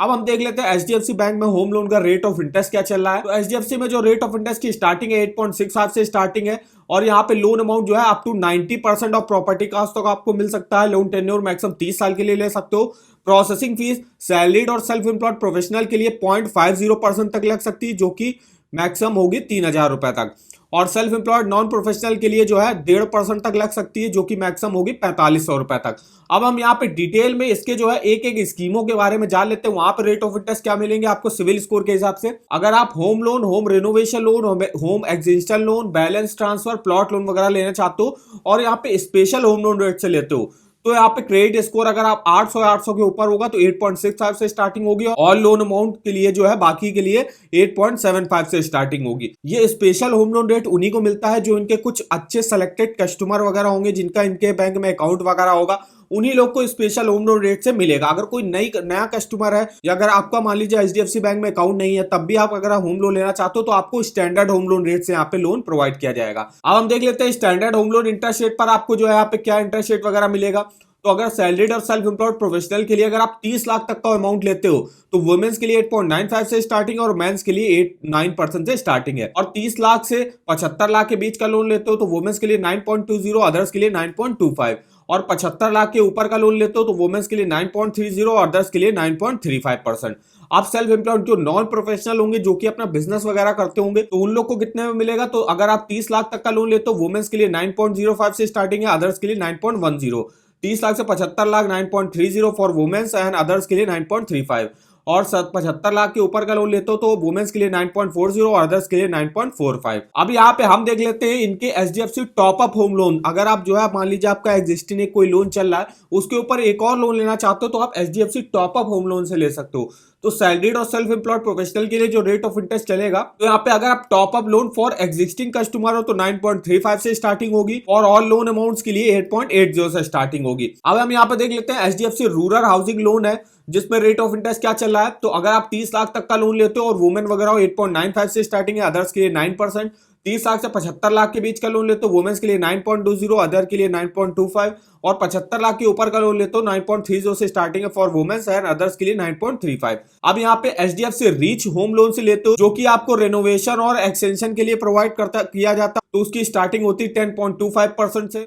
अब हम देख लेते हैं एचडीएफसी बैंक में होम लोन का रेट ऑफ इंटरेस्ट क्या चल रहा है। तो एचडीएफसी में जो रेट ऑफ इंटरेस्ट की स्टार्टिंग है 8.65 से स्टार्टिंग है, और यहाँ पे लोन अमाउंट जो है up to 90% of property cost तक आपको मिल सकता है। लोन टेन्योर मैक्सिमम 30 साल के लिए ले सकते हो। प्रोसेसिंग फीस सैलरीड और सेल्फ एम्प्लॉयड प्रोफेशनल के लिए 0.50% तक लग सकती है, जो कि मैक्सिमम होगी 3,000 रुपए तक। और सेल्फ एम्प्लॉयड नॉन प्रोफेशनल के लिए जो है 1.5% तक लग सकती है, जो कि मैक्सिमम होगी 4500 रुपए तक। अब हम यहाँ पे डिटेल में इसके जो है एक एक स्कीमों के बारे में जान लेते हैं। वहां पे रेट ऑफ इंटरेस्ट क्या मिलेंगे आपको सिविल स्कोर के हिसाब से। अगर आप home loan, home renovation loan, home extension loan, balance transfer, plot loan वगैरह लेना चाहते हो और यहाँ पे स्पेशल होम लोन रेट से लेते हो, तो यहाँ पे क्रेडिट स्कोर अगर आप 800 के ऊपर होगा तो 8.65 से स्टार्टिंग होगी। और लोन अमाउंट के लिए जो है बाकी के लिए 8.75 से स्टार्टिंग होगी। ये स्पेशल होम लोन रेट उन्हीं को मिलता है जो इनके कुछ अच्छे सेलेक्टेड कस्टमर वगैरह होंगे, जिनका इनके बैंक में अकाउंट वगैरह होगा, उन्हीं लोग को स्पेशल होम लोन रेट से मिलेगा। अगर कोई नया कस्टमर है या अगर आपका मान लीजिए एचडीएफसी बैंक में अकाउंट नहीं है, तब भी आप अगर होम लोन लेना चाहते हो तो आपको स्टैंडर्ड होम लोन रेट से यहाँ पे लोन प्रोवाइड किया जाएगा। अब हम देख लेते हैं standard home loan interest rate पर आपको जो है यहाँ पे क्या इंटरेस्ट रेट वगैरह मिलेगा। तो अगर सैलरीड और सेल्फ एम्प्लॉयड प्रोफेशनल के लिए अगर आप 30 लाख तक का अमाउंट लेते हो तो वुमेन्स के लिए 8.95 से स्टार्टिंग है और मेंस के लिए 9% से स्टार्टिंग है। और 30 लाख से 75 लाख के बीच का लोन लेते हो तो वुमेन्स के लिए 9.20, अदर्स के लिए 9.25। और 75 लाख के ऊपर का लोन लेते हो तो वुमेन्स के लिए 9.30 और अदर्स के लिए 9.35%। आप सेल्फ एम्प्लॉयड जो नॉन प्रोफेशनल होंगे, जो कि अपना बिजनेस वगैरह करते होंगे, तो उन लोग को कितने में मिलेगा। तो अगर आप 30 लाख तक का लोन लेते हो वुमेन्स के लिए 9.05 से स्टार्टिंग है, अदर्स के लिए 9.10। 30 लाख से 75 lakh 9.30 for womens and others के लिए 9.35। और 75 लाख के ऊपर का लोन लेते हो तो वुमेन्स के लिए 9.40 और अदर्स के लिए 9.45। अब यहाँ पे हम देख लेते हैं इनके HDFC top up home loan. अगर आप जो है मान लीजिए आपका एग्जिस्टिंग एक कोई लोन चल रहा है, उसके ऊपर एक और लोन लेना चाहते हो तो आप HDFC top up home loan से ले सकते हो। तो सैलरीड और सेल्फ एम्प्लॉयड प्रोफेशनल के लिए जो रेट ऑफ इंटरेस्ट चलेगा, तो यहाँ पे अगर आप top up loan for existing customer हो तो 9.35 से स्टार्टिंग होगी और ऑल लोन अमाउंट्स के लिए 8.80 से स्टार्टिंग होगी। अब हम यहाँ पे देख लेते हैं एचडीएफसी रूरल हाउसिंग लोन है, जिसमें रेट ऑफ इंटरेस्ट क्या चल रहा है। तो अगर आप 30 लाख तक का लोन लेते हो और वुमेन वगैरह 8.95 से स्टार्टिंग है, अदर्स के लिए 9%। 30 लाख से 75 लाख के बीच का लोन लेते हो वुमेन्स के लिए 9.20, अदर के लिए 9.25। और 75 लाख के ऊपर का लोन लेते हो 9.30 से स्टार्टिंग है फॉर वुमेन्स एंड अदर्स के लिए 9.35। अब यहाँ पे एचडीएफसी रीच होम लोन से लेते हो, जो कि आपको रेनोवेशन और एक्सटेंशन के लिए प्रोवाइड किया जाता है, तो उसकी स्टार्टिंग होती है 10.25% से।